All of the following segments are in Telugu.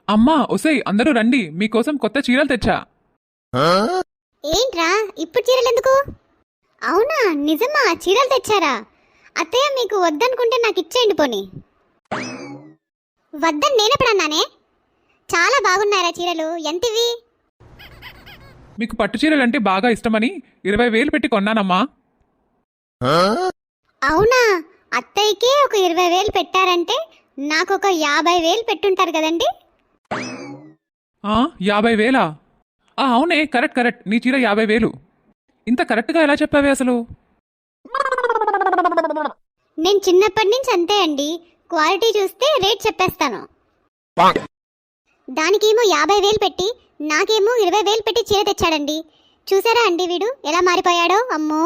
అమ్మా ఒసేయ్ అందరూ రండి, మీకోసం కొత్త చీరలు తెచ్చా. ఏంట్రా ఇప్పుడు చీరలు ఎందుకు? అవునా, నిజమా? చీరలు తెచ్చారా? అత్తయ్య మీకు వద్దనుకుంటే నాకు ఇచ్చేయండి పోనీ. వద్దని నేనెప్పుడన్నానే? చాలా బాగున్నారా చీరలు? ఎంతివి? మీకు పట్టు చీరలంటే బాగా ఇష్టమని 20,000 పెట్టి కొన్నానమ్మా. అవునా, అత్తయ్యకే ఒక 20,000 పెట్టారంటే నాకు ఒక 50,000 పెట్టుంటారు కదండి. 50,000? అవునే, కరెక్ట్. నీ చీర 50,000. ఇంత కరెక్ట్గా ఎలా చెప్పావే అసలు? నేను చిన్నప్పటి నుంచి అంతే అండి, క్వాలిటీ చూస్తే రేట్ చెప్పేస్తాను. దానికేమో 50,000 పెట్టి నాకేమో 20,000 పెట్టి చీర తెచ్చాడండి. చూసారా అండి వీడు ఎలా మారిపోయాడో? అమ్మో.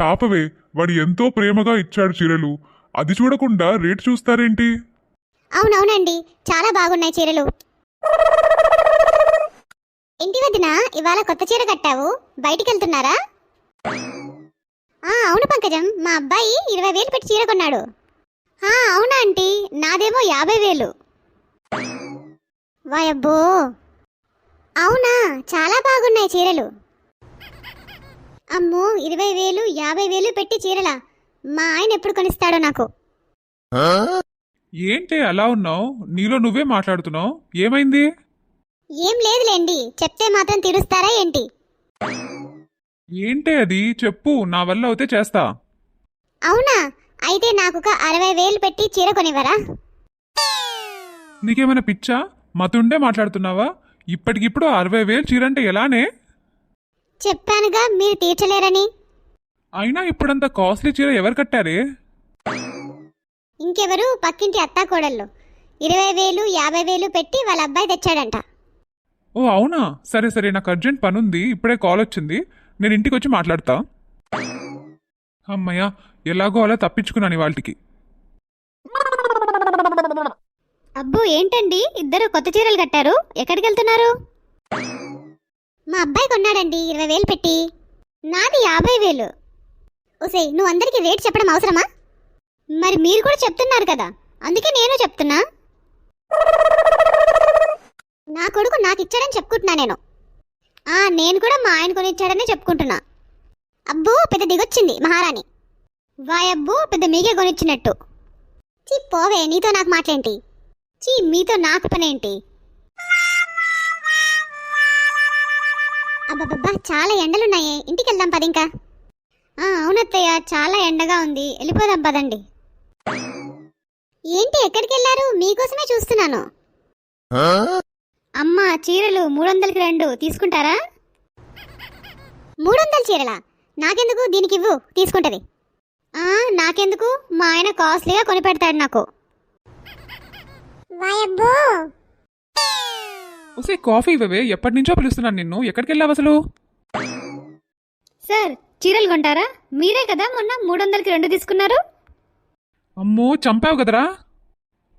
ఆపవే, వాడు ఎంతో ప్రేమగా ఇచ్చాడు చీరలు, అది చూడకుండా రేట్ చూస్తారేంటి? అవునవునండి, చాలా బాగున్నాయి చీరలు. ఇంటి వదిన, ఇవాళ కొత్త చీర కట్టావు, బయటికి వెళ్తున్నారా? అవును పంకజం, మా అబ్బాయి 20,000 పెట్టి చీర కొన్నాడు. అవునా ఆంటీ, నాదేమో 50,000. వాయబ్బో, అవునా, చాలా బాగున్నాయి చీరలు. అమ్మో, 20,000 50,000 పెట్టి చీరలా? మా ఆయన ఎప్పుడు కొనిస్తాడో నాకు. ఏంటి అలా ఉన్నావు? నీలో నువ్వే మాట్లాడుతున్నావు, ఏమైంది? ఏం లేదులేండి, చెప్తే మాత్రం తీరుస్తారా ఏంటి? ఏంటి అది చెప్పు, నా వల్ల అయితే చేస్తా. అవునా, అయితే నాకు ఒక 60,000 పెట్టి చీర కొనివ్వరా? నీకేమైనా పిచ్చా? మతుండే మాట్లాడుతున్నావా? ఇప్పటికిప్పుడు 60,000 చీరంటే ఎలానే? చెప్పానుగా మీరు తీర్చలేరని. అయినా ఇప్పుడంత కాస్ట్లీ చీర ఎవరు కట్టారే? ఇంకెవరు, పక్కింటి అత్తాకోడళ్ళు 20,000 50,000 పెట్టి వాళ్ళ అబ్బాయి తెచ్చాడంట. ఓ అవునా, సరే, నాకు అర్జెంట్ పనుంది, ఇప్పుడే కాల్ వచ్చింది, నేను ఇంటికి వచ్చి మాట్లాడతా. అమ్మయ్య, ఎలాగో అలా తప్పించుకున్నాను వాళ్ళకి. అబ్బో, ఏంటండి ఇద్దరు కొత్త చీరలు కట్టారు? ఎక్కడికి వెళ్తున్నారు? మా అబ్బాయి కొన్నాడండి 20,000 పెట్టి, నాది 50,000. ఓసే, నువ్వు అందరికీ రేట్ చెప్పడం అవసరమా? మరి మీరు కూడా చెప్తున్నారు కదా, అందుకే నేను చెప్తున్నా. నా కొడుకు నాకు ఇచ్చాడని చెప్పుకుంటున్నా నేను. నేను కూడా మా ఆయన కొనిచ్చాడని చెప్పుకుంటున్నా. అబ్బో, పెద్ద దిగొచ్చింది మహారాణి. వాయబ్బో, పెద్ద మీకే కొనిచ్చినట్టు. చీ పోవే, నీతో నాకు మాటలేంటి? చీ, మీతో నాకు పనేంటి? అబ్బబ్బబ్బా, చాలా ఎండలున్నాయే, ఇంటికి వెళ్దాం పదింకా. అవునత్తయ్య, చాలా ఎండగా ఉంది, వెళ్ళిపోదాం పదండి. ఏంటి ఎక్కడికి వెళ్ళారు? మీకోసమే చూస్తున్నాను. అమ్మా, చీరలు 300కి 2 తీసుకుంటారా? 300 చీరలా? నాకెందుకు, దీనికి ఇవ్వు, తీసుకుంటది. నాకెందుకు, మా ఆయన కాస్ట్లీగా కొనిపెడతాడు నాకు. ఒసే కాఫీ ఇవ్వవే, ఎప్పటి నుంచో పిలుస్తున్నాను నిన్ను, ఎక్కడికి వెళ్ళావు అసలు? సార్, చీరలు కొంటారా? మీరే కదా మొన్న 300కి 2 తీసుకున్నారు. అమ్మో, చంపావు కదరా.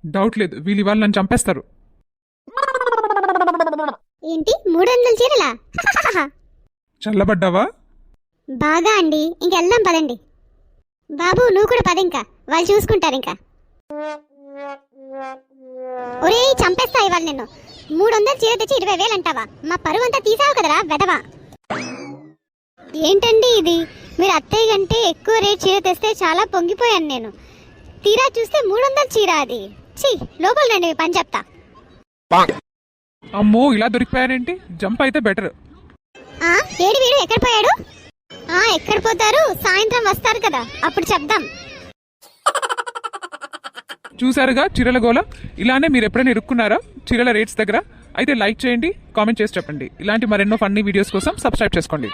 డౌట్ లేదు, వీళ్ళు ఇవాళ నన్ను చంపేస్తారు. ఏంటి 300 చీరలా? చల్లబడ్డావా? బాగా అండి, ఇంకెళ్దాం పదండి. బాబు, నువ్వు కూడా పదింకా, వాళ్ళు చూసుకుంటారు ఇంకా. ఒరే, చంపేస్తా ఇవాళ నిన్ను. 300 చీర తెచ్చి 20,000 అంటావా? మా పరువంతా తీసావు కదరా వెధవా. ఏంటండి ఇది, మీరు అత్తయ్య కంటే ఎక్కువ రేట్ చీర తెస్తే చాలా పొంగిపోయాను నేను. తీరా చూస్తే 300 చీర అది. ఛీ, లోపల రండి, పని చెప్తా. అమ్మో, ఇలా దొరికిపోయారేంటి? జంప్ అయితే బెటర్. ఏడి వీడు, ఎక్కడ పోయాడు? ఎక్కడ పోతారు? సాయంత్రం వస్తారు కదా, అప్పుడు చెప్దాం. చూసారుగా చీరల గోల. ఇలానే మీరు ఎప్పుడైనా ఇరుక్కున్నారా చీరల రేట్స్ దగ్గర? అయితే లైక్ చేయండి, కామెంట్ చేసి చెప్పండి. ఇలాంటి మరెన్నో ఫన్నీ వీడియోస్ కోసం సబ్స్క్రైబ్ చేసుకోండి.